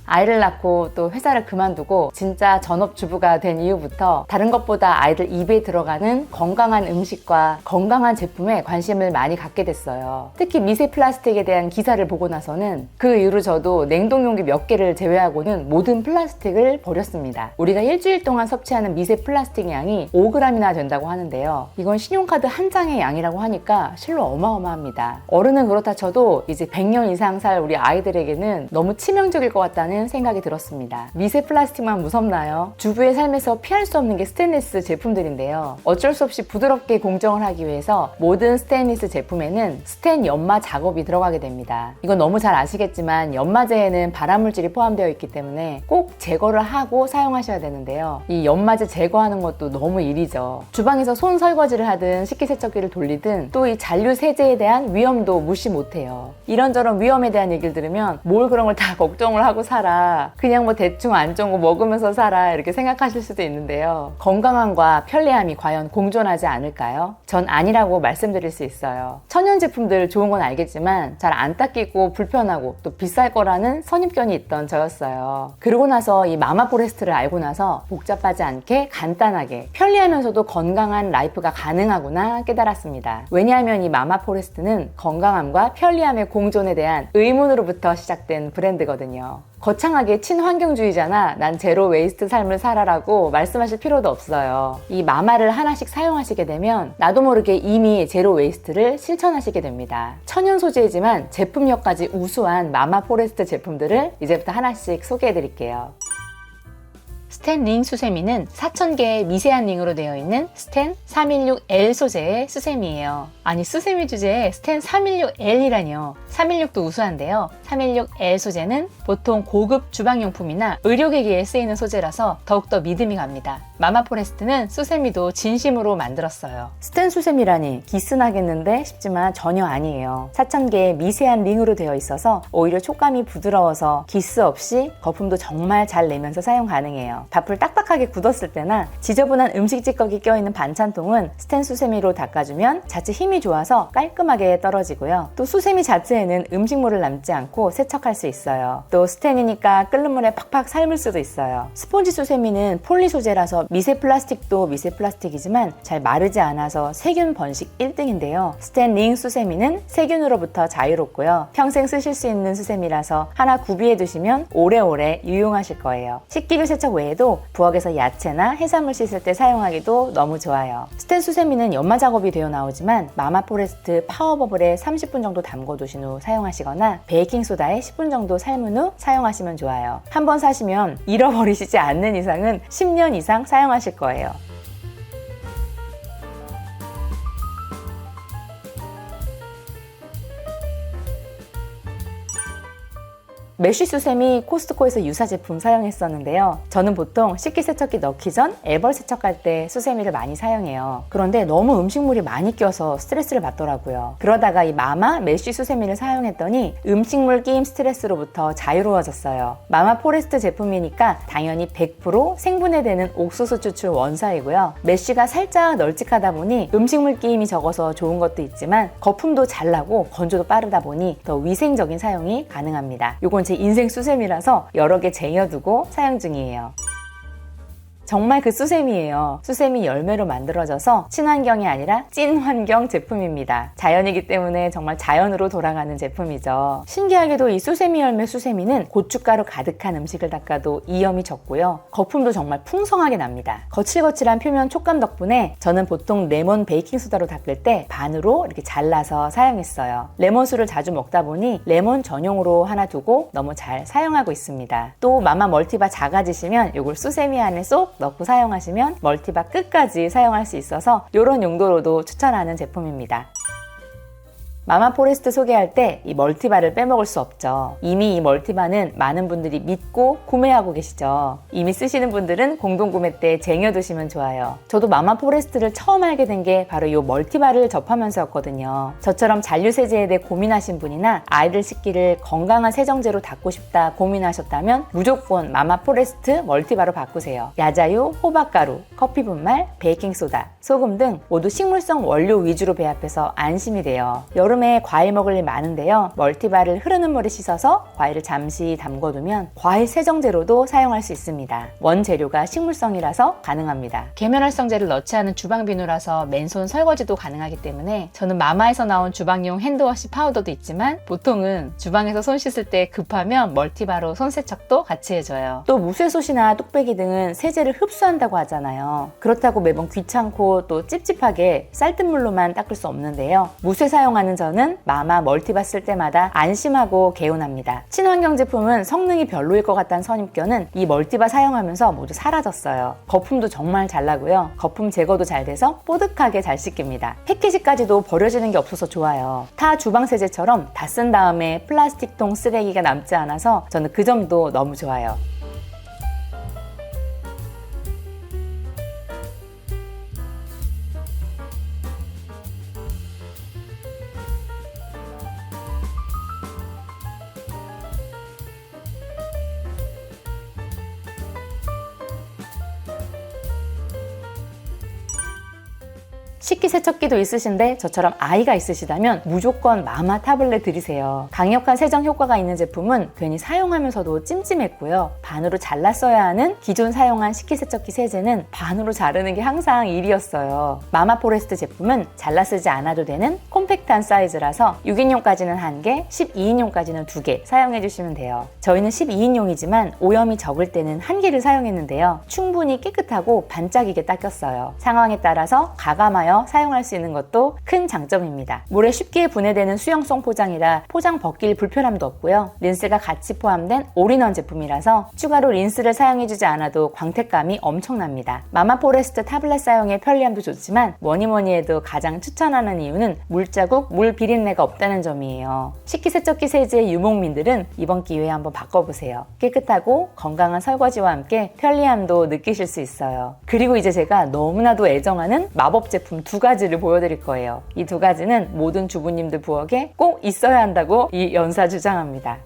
아이를 낳고 또 회사를 그만두고 진짜 전업주부가 된 이후부터 다른 것보다 아이들 입에 들어가는 건강한 음식과 건강한 제품에 관심을 많이 갖게 됐어요. 특히 미세 플라스틱에 대한 기사를 보고 나서는 그 이후로 저도 냉동용기 몇 개를 제외하고는 모든 플라스틱을 버렸습니다. 우리가 일주일 동안 섭취하는 미세 플라스틱 양이 5g이나 된다고 하는데요. 이건 신용카드 한 장의 양이라고 하니까 실로 어마어마합니다. 어른은 그렇다 쳐도 이제 100년 이상 살 우리 아이들에게는 너무 치명적일 것 같다는 생각이 들었습니다. 미세 플라스틱만 무섭나요? 주부의 삶에서 피할 수 없는 게 스테인리스 제품들인데요. 어쩔 수 없이 부드럽게 공정을 하기 위해서 모든 스테인리스 제품에는 스텐 연마 작업이 들어가게 됩니다. 이건 너무 잘 아시겠지만 연마제에는 발암물질이 포함되어 있기 때문에 꼭 제거를 하고 사용하셔야 되는데요. 이 연마제 제거하는 것도 너무 일이죠. 주방에서 손 설거지를 하든 식기세척기를 돌리든 또 이 잔류 세제에 대한 위험도 무시 못해요. 이런저런 위험에 대한 얘기를 들으면 뭘 그런 걸 다 걱정을 하고 살아, 그냥 뭐 대충 안 좋은 거 먹으면서 살아, 이렇게 생각하실 수도 있는데요. 건강함과 편리함이 과연 공존하지 않을까요? 전 아니라고 말씀드릴 수 있어요. 천연 제품들 좋은 건 알겠지만 잘 안 닦이고 불편하고 또 비쌀 거라는 선입견이 있던 저였어요. 그러고 나서 이 마마포레스트를 알고 나서 복잡하지 않게 간단하게 편리하면서도 건강한 라이프가 가능하구나 깨달았습니다. 왜냐하면 이 마마포레스트는 건강함과 편리함의 공존에 대한 의문으로부터 시작된 브랜드거든요. 거창하게 친환경주의자나 난 제로 웨이스트 삶을 살아라고 말씀하실 필요도 없어요. 이 마마를 하나씩 사용하시게 되면 나도 모르게 이미 제로 웨이스트를 실천하시게 됩니다. 천연 소재이지만 제품력까지 우수한 마마포레스트 제품들을 이제부터 하나씩 소개해 드릴게요. 스텐 링 수세미는 4000개의 미세한 링으로 되어 있는 스텐 316L 소재의 수세미예요. 아니, 수세미 주제에 스텐 316L이라니요. 316도 우수한데요. 316L 소재는 보통 고급 주방용품이나 의료기기에 쓰이는 소재라서 더욱더 믿음이 갑니다. 마마포레스트는 수세미도 진심으로 만들었어요. 스텐 수세미라니 기스나겠는데 싶지만 전혀 아니에요. 4000개의 미세한 링으로 되어 있어서 오히려 촉감이 부드러워서 기스 없이 거품도 정말 잘 내면서 사용 가능해요. 밥을 딱딱하게 굳었을 때나 지저분한 음식 찌꺼기 껴있는 반찬통은 스텐 수세미로 닦아주면 자칫 힘이 좋아서 깔끔하게 떨어지고요. 또 수세미 자체에는 음식물을 남지 않고 세척할 수 있어요. 또 스텐이니까 끓는 물에 팍팍 삶을 수도 있어요. 스폰지 수세미는 폴리 소재라서 미세 플라스틱도 미세 플라스틱이지만 잘 마르지 않아서 세균 번식 1등인데요. 스텐 링 수세미는 세균으로부터 자유롭고요. 평생 쓰실 수 있는 수세미라서 하나 구비해 두시면 오래오래 유용하실 거예요. 식기류 세척 외에도 부엌에서 야채나 해산물 씻을 때 사용하기도 너무 좋아요. 스텐 수세미는 연마 작업이 되어 나오지만 마마포레스트 파워버블에 30분 정도 담궈 두신 후 사용하시거나 베이킹소다에 10분 정도 삶은 후 사용하시면 좋아요. 한번 사시면 잃어버리시지 않는 이상은 10년 이상 사용하실 거예요. 메쉬 수세미 코스트코에서 유사 제품 사용했었는데요. 저는 보통 식기세척기 넣기 전 애벌 세척할 때 수세미를 많이 사용해요. 그런데 너무 음식물이 많이 껴서 스트레스를 받더라고요. 그러다가 이 마마 메쉬 수세미를 사용했더니 음식물 끼임 스트레스로부터 자유로워졌어요. 마마 포레스트 제품이니까 당연히 100% 생분해되는 옥수수 추출 원사이고요. 메쉬가 살짝 널찍하다 보니 음식물 끼임이 적어서 좋은 것도 있지만 거품도 잘 나고 건조도 빠르다 보니 더 위생적인 사용이 가능합니다. 이건 제 인생 수세미라서 여러 개 쟁여두고 사용 중이에요. 정말 그 수세미예요. 수세미 열매로 만들어져서 친환경이 아니라 찐환경 제품입니다. 자연이기 때문에 정말 자연으로 돌아가는 제품이죠. 신기하게도 이 수세미 열매 수세미는 고춧가루 가득한 음식을 닦아도 이염이 적고요. 거품도 정말 풍성하게 납니다. 거칠거칠한 표면 촉감 덕분에 저는 보통 레몬 베이킹소다로 닦을 때 반으로 이렇게 잘라서 사용했어요. 레몬수를 자주 먹다 보니 레몬 전용으로 하나 두고 너무 잘 사용하고 있습니다. 또 마마 멀티바 작아지시면 이걸 수세미 안에 쏙 넣고 사용하시면 멀티바 끝까지 사용할 수 있어서 이런 용도로도 추천하는 제품입니다. 마마포레스트 소개할 때 이 멀티바를 빼먹을 수 없죠. 이미 이 멀티바는 많은 분들이 믿고 구매하고 계시죠. 이미 쓰시는 분들은 공동구매 때 쟁여두시면 좋아요. 저도 마마포레스트를 처음 알게 된 게 바로 이 멀티바를 접하면서였거든요. 저처럼 잔류세제에 대해 고민하신 분이나 아이들 식기를 건강한 세정제로 닦고 싶다 고민하셨다면 무조건 마마포레스트 멀티바로 바꾸세요. 야자유, 호박가루, 커피 분말, 베이킹소다, 소금 등 모두 식물성 원료 위주로 배합해서 안심이 돼요. 여름 여름에 과일 먹을 일 많은데요. 멀티바를 흐르는 물에 씻어서 과일을 잠시 담궈두면 과일 세정제로도 사용할 수 있습니다. 원재료가 식물성이라서 가능합니다. 계면활성제를 넣지 않은 주방 비누라서 맨손 설거지도 가능하기 때문에 저는 마마에서 나온 주방용 핸드워시 파우더도 있지만 보통은 주방에서 손 씻을 때 급하면 멀티바로 손세척도 같이 해줘요. 또 무쇠솥이나 뚝배기 등은 세제를 흡수한다고 하잖아요. 그렇다고 매번 귀찮고 또 찝찝하게 쌀뜨물로만 닦을 수 없는데요. 무쇠 사용하는 저는 마마 멀티바 쓸 때마다 안심하고 개운합니다. 친환경 제품은 성능이 별로일 것 같다는 선입견은 이 멀티바 사용하면서 모두 사라졌어요. 거품도 정말 잘 나고요. 거품 제거도 잘 돼서 뽀득하게 잘 씻깁니다. 패키지까지도 버려지는 게 없어서 좋아요. 타 주방 세제처럼 다 쓴 다음에 플라스틱통 쓰레기가 남지 않아서 저는 그 점도 너무 좋아요. 식기세척기도 있으신데 저처럼 아이가 있으시다면 무조건 마마 타블렛 들이세요. 강력한 세정 효과가 있는 제품은 괜히 사용하면서도 찜찜했고요. 반으로 잘라 써야 하는 기존 사용한 식기세척기 세제는 반으로 자르는 게 항상 일이었어요. 마마 포레스트 제품은 잘라 쓰지 않아도 되는 콤팩트한 사이즈라서 6인용까지는 1개, 12인용까지는 2개 사용해 주시면 돼요. 저희는 12인용이지만 오염이 적을 때는 1개를 사용했는데요. 충분히 깨끗하고 반짝이게 닦였어요. 상황에 따라서 가감하여 사용할 수 있는 것도 큰 장점입니다. 물에 쉽게 분해되는 수용성 포장이라 포장 벗길 불편함도 없고요. 린스가 같이 포함된 올인원 제품이라서 추가로 린스를 사용해주지 않아도 광택감이 엄청납니다. 마마 포레스트 타블렛 사용의 편리함도 좋지만 뭐니 해도 가장 추천하는 이유는 물자국, 물 비린내가 없다는 점이에요. 식기세척기 세제의 유목민들은 이번 기회에 한번 바꿔보세요. 깨끗하고 건강한 설거지와 함께 편리함도 느끼실 수 있어요. 그리고 이제 제가 너무나도 애정하는 마법 제품 2가지를 보여드릴 거예요. 이 2가지는 모든 주부님들 부엌에 꼭 있어야 한다고 이 연사 주장합니다.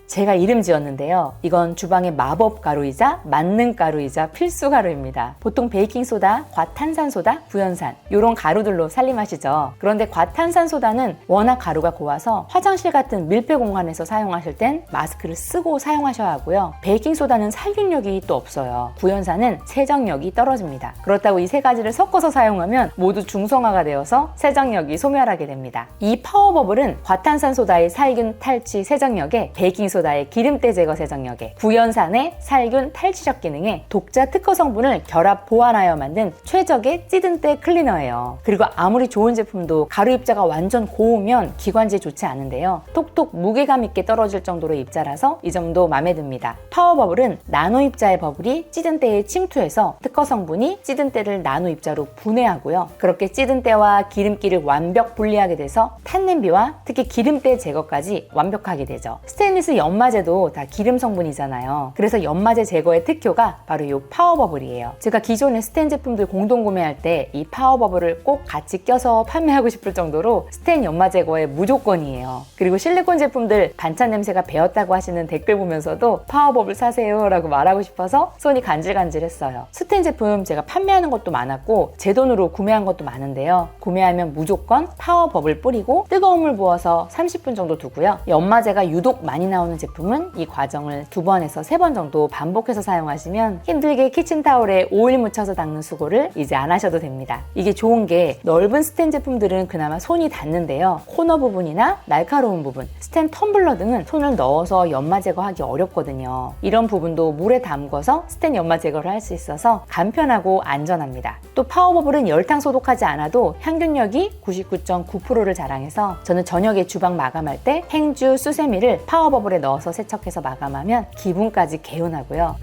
제가 이름 지었는데요. 이건 주방의 마법 가루이자 만능 가루이자 필수 가루입니다. 보통 베이킹소다, 과탄산소다, 구연산 이런 가루들로 살림하시죠. 그런데 과탄산소다는 워낙 가루가 고와서 화장실 같은 밀폐 공간에서 사용하실 땐 마스크를 쓰고 사용하셔야 하고요. 베이킹소다는 살균력이 또 없어요. 구연산은 세정력이 떨어집니다. 그렇다고 이 3가지를 섞어서 사용하면 모두 중성화가 되어서 세정력이 소멸하게 됩니다. 이 파워버블은 과탄산소다의 살균 탈취 세정력에 베이킹소다의 기름때 제거 세정력에 구연산의 살균 탈취력 기능에 독자 특허 성분을 결합 보완하여 만든 최적의 찌든때 클리너예요. 그리고 아무리 좋은 제품도 가루 입자가 완전 고우면 기관지에 좋지 않은데요. 톡톡 무게감 있게 떨어질 정도로 입자라서 이 점도 마음에 듭니다. 파워버블은 나노 입자의 버블이 찌든때에 침투해서 특허 성분이 찌든때를 나노 입자로 분해하고요. 그렇게 찌든때와 기름기를 완벽 분리하게 돼서 탄냄비와 특히 기름때 제거까지 완벽하게 되죠. 스테인리스 연마제도 다 기름 성분이잖아요. 그래서 연마제 제거의 특효가 바로 이 파워버블이에요. 제가 기존의 스텐 제품들 공동 구매할 때 이 파워버블을 꼭 같이 껴서 판매하고 싶을 정도로 스텐 연마 제거의 무조건이에요. 그리고 실리콘 제품들 반찬 냄새가 배었다고 하시는 댓글 보면서도 파워버블 사세요 라고 말하고 싶어서 손이 간질간질했어요. 스텐 제품 제가 판매하는 것도 많았고 제 돈으로 구매한 것도 많은데요. 구매하면 무조건 파워버블 뿌리고 뜨거운 물 부어서 30분 정도 두고요. 연마제가 유독 많이 나오는 제품은 이 과정을 2번에서 3번 정도 반복해서 사용하시면 힘들게 키친타올에 오일 묻혀서 닦는 수고를 이제 안 하셔도 됩니다. 이게 좋은 게 넓은 스텐 제품들은 그나마 손이 닿는데요. 코너 부분이나 날카로운 부분, 스텐 텀블러 등은 손을 넣어서 연마 제거하기 어렵거든요. 이런 부분도 물에 담궈서 스텐 연마 제거를 할 수 있어서 간편하고 안전합니다. 또 파워버블은 열탕 소독하지 않아도 향균력이 99.9%를 자랑해서 저는 저녁에 주방 마감할 때 행주, 수세미를 파워버블에 넣어서 세척해서 마감하면 기분까지 개운하고요.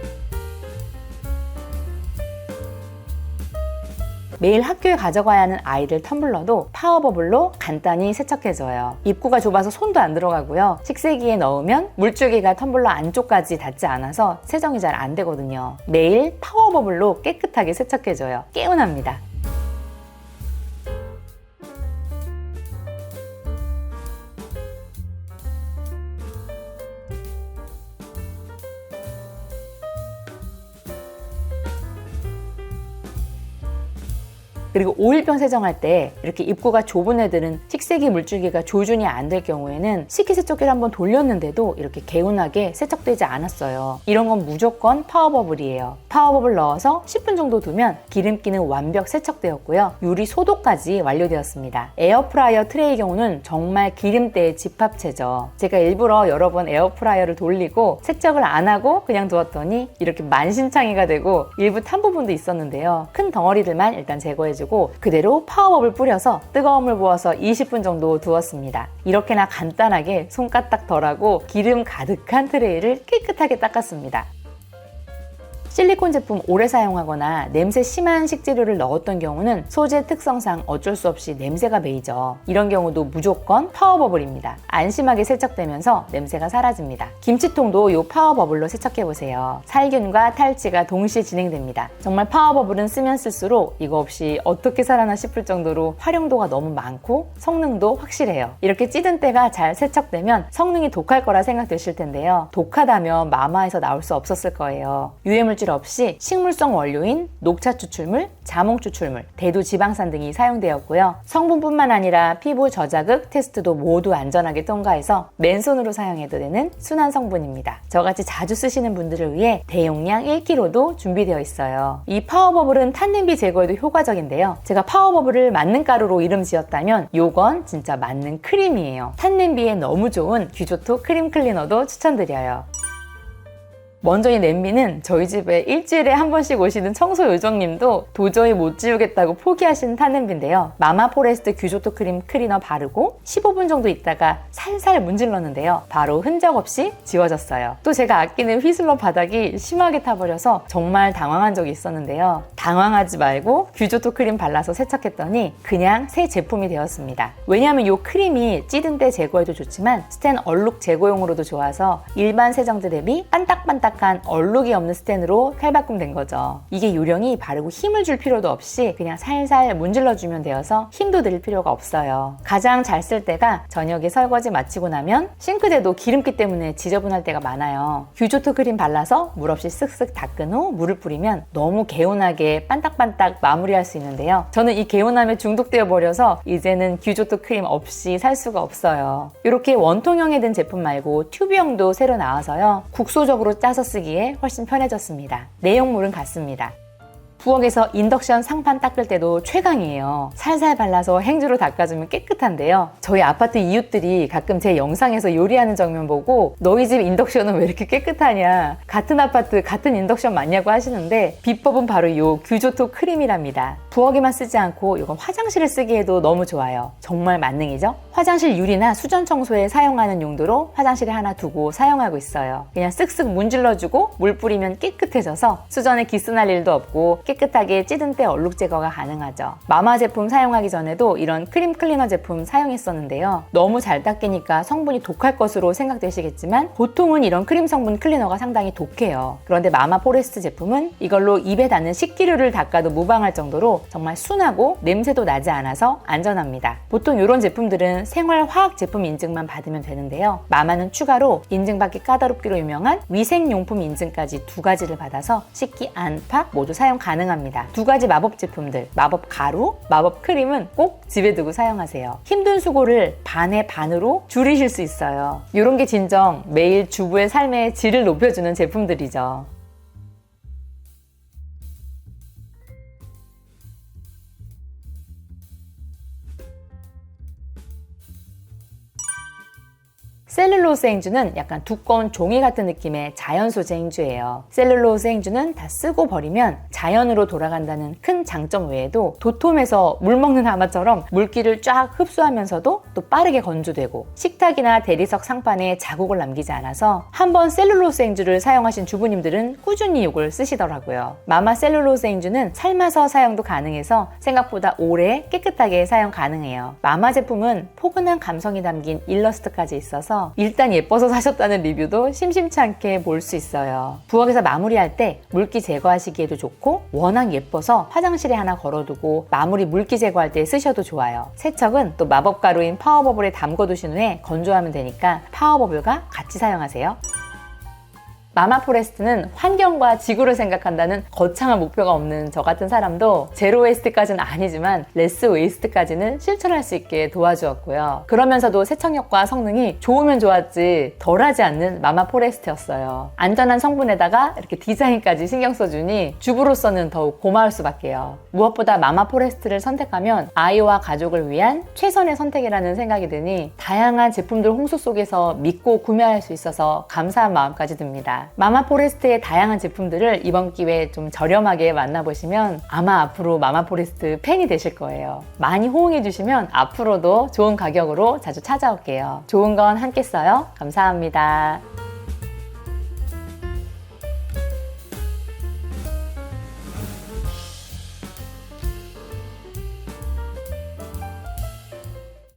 매일 학교에 가져가야 하는 아이들 텀블러도 파워버블로 간단히 세척해줘요. 입구가 좁아서 손도 안 들어가고요. 식세기에 넣으면 물줄기가 텀블러 안쪽까지 닿지 않아서 세정이 잘 안 되거든요. 매일 파워버블로 깨끗하게 세척해줘요. 개운합니다. 그리고 오일병 세정할 때 이렇게 입구가 좁은 애들은 식세기 물줄기가 조준이 안 될 경우에는 식기세척기를 한번 돌렸는데도 이렇게 개운하게 세척되지 않았어요. 이런 건 무조건 파워버블이에요. 파워버블 넣어서 10분 정도 두면 기름기는 완벽 세척되었고요. 유리 소독까지 완료되었습니다. 에어프라이어 트레이 경우는 정말 기름때의 집합체죠. 제가 일부러 여러 번 에어프라이어를 돌리고 세척을 안 하고 그냥 두었더니 이렇게 만신창이가 되고 일부 탄 부분도 있었는데요. 큰 덩어리들만 일단 제거해주고 그대로 파워버블 뿌려서 뜨거운 물 부어서 20분 정도 두었습니다. 이렇게나 간단하게 손가락 덜하고 기름 가득한 트레이를 깨끗하게 닦았습니다. 실리콘 제품 오래 사용하거나 냄새 심한 식재료를 넣었던 경우는 소재 특성상 어쩔 수 없이 냄새가 배이죠. 이런 경우도 무조건 파워버블입니다. 안심하게 세척되면서 냄새가 사라집니다. 김치통도 이 파워버블로 세척해보세요. 살균과 탈취가 동시에 진행됩니다. 정말 파워버블은 쓰면 쓸수록 이거 없이 어떻게 살아나 싶을 정도로 활용도가 너무 많고 성능도 확실해요. 이렇게 찌든 때가 잘 세척되면 성능이 독할 거라 생각되실 텐데요. 독하다면 마마에서 나올 수 없었을 거예요. 유해물질 없이 식물성 원료인 녹차 추출물, 자몽 추출물, 대두 지방산 등이 사용되었고요. 성분뿐만 아니라 피부 저자극 테스트도 모두 안전하게 통과해서 맨손으로 사용해도 되는 순한 성분입니다. 저같이 자주 쓰시는 분들을 위해 대용량 1kg도 준비되어 있어요. 이 파워버블은 탄냄비 제거에도 효과적인데요. 제가 파워버블을 만능 가루로 이름 지었다면 요건 진짜 만능 크림이에요. 탄냄비에 너무 좋은 규조토 크림 클리너도 추천드려요. 먼저 이 냄비는 저희 집에 일주일에 한 번씩 오시는 청소 요정님도 도저히 못 지우겠다고 포기하시는 탄냄비인데요. 마마포레스트 규조토 크림 클리너 바르고 15분 정도 있다가 살살 문질렀는데요. 바로 흔적 없이 지워졌어요. 또 제가 아끼는 휘슬러 바닥이 심하게 타버려서 정말 당황한 적이 있었는데요. 당황하지 말고 규조토 크림 발라서 세척했더니 그냥 새 제품이 되었습니다. 왜냐하면 이 크림이 찌든 때 제거해도 좋지만 스텐 얼룩 제거용으로도 좋아서 일반 세정제 대비 반딱반딱 얼룩이 없는 스텐으로 탈바꿈된 거죠. 이게 요령이 바르고 힘을 줄 필요도 없이 그냥 살살 문질러주면 되어서 힘도 들일 필요가 없어요. 가장 잘 쓸 때가 저녁에 설거지 마치고 나면 싱크대도 기름기 때문에 지저분할 때가 많아요. 규조토 크림 발라서 물 없이 쓱쓱 닦은 후 물을 뿌리면 너무 개운하게 반딱반딱 마무리할 수 있는데요. 저는 이 개운함에 중독되어 버려서 이제는 규조토 크림 없이 살 수가 없어요. 이렇게 원통형에 든 제품 말고 튜브형도 새로 나와서요. 국소적으로 짜서 쓰기에 훨씬 편해졌습니다. 내용물은 같습니다. 부엌에서 인덕션 상판 닦을 때도 최강이에요. 살살 발라서 행주로 닦아주면 깨끗한데요. 저희 아파트 이웃들이 가끔 제 영상에서 요리하는 장면 보고 너희 집 인덕션은 왜 이렇게 깨끗하냐, 같은 아파트 같은 인덕션 맞냐고 하시는데 비법은 바로 이 규조토 크림이랍니다. 부엌에만 쓰지 않고 이건 화장실에 쓰기에도 너무 좋아요. 정말 만능이죠? 화장실 유리나 수전 청소에 사용하는 용도로 화장실에 하나 두고 사용하고 있어요. 그냥 쓱쓱 문질러주고 물 뿌리면 깨끗해져서 수전에 기스 날 일도 없고 깨끗하게 찌든 때 얼룩 제거가 가능하죠. 마마 제품 사용하기 전에도 이런 크림 클리너 제품 사용했었는데요. 너무 잘 닦이니까 성분이 독할 것으로 생각되시겠지만 보통은 이런 크림 성분 클리너가 상당히 독해요. 그런데 마마 포레스트 제품은 이걸로 입에 닿는 식기류를 닦아도 무방할 정도로 정말 순하고 냄새도 나지 않아서 안전합니다. 보통 이런 제품들은 생활화학 제품 인증만 받으면 되는데요. 마마는 추가로 인증받기 까다롭기로 유명한 위생용품 인증까지 2가지를 받아서 식기, 안팎 모두 사용 가능합니다. 2가지 마법 제품들, 마법 가루, 마법 크림은 꼭 집에 두고 사용하세요. 힘든 수고를 반의 반으로 줄이실 수 있어요. 이런 게 진정 매일 주부의 삶의 질을 높여주는 제품들이죠. 셀룰로스 행주는 약간 두꺼운 종이 같은 느낌의 자연 소재 행주예요. 셀룰로스 행주는 다 쓰고 버리면 자연으로 돌아간다는 큰 장점 외에도 도톰해서 물 먹는 하마처럼 물기를 쫙 흡수하면서도 또 빠르게 건조되고 식탁이나 대리석 상판에 자국을 남기지 않아서 한번 셀룰로스 행주를 사용하신 주부님들은 꾸준히 이걸 쓰시더라고요. 마마 셀룰로스 행주는 삶아서 사용도 가능해서 생각보다 오래 깨끗하게 사용 가능해요. 마마 제품은 포근한 감성이 담긴 일러스트까지 있어서 일단 예뻐서 사셨다는 리뷰도 심심치 않게 볼 수 있어요. 부엌에서 마무리할 때 물기 제거하시기에도 좋고 워낙 예뻐서 화장실에 하나 걸어두고 마무리 물기 제거할 때 쓰셔도 좋아요. 세척은 또 마법 가루인 파워버블에 담궈두신 후에 건조하면 되니까 파워버블과 같이 사용하세요. 마마포레스트는 환경과 지구를 생각한다는 거창한 목표가 없는 저 같은 사람도 제로 웨이스트까지는 아니지만 레스 웨이스트까지는 실천할 수 있게 도와주었고요. 그러면서도 세척력과 성능이 좋으면 좋았지 덜하지 않는 마마포레스트였어요. 안전한 성분에다가 이렇게 디자인까지 신경 써주니 주부로서는 더욱 고마울 수밖에요. 무엇보다 마마포레스트를 선택하면 아이와 가족을 위한 최선의 선택이라는 생각이 드니 다양한 제품들 홍수 속에서 믿고 구매할 수 있어서 감사한 마음까지 듭니다. 마마포레스트의 다양한 제품들을 이번 기회에 좀 저렴하게 만나보시면 아마 앞으로 마마포레스트 팬이 되실 거예요. 많이 호응해주시면 앞으로도 좋은 가격으로 자주 찾아올게요. 좋은 건 함께 써요. 감사합니다.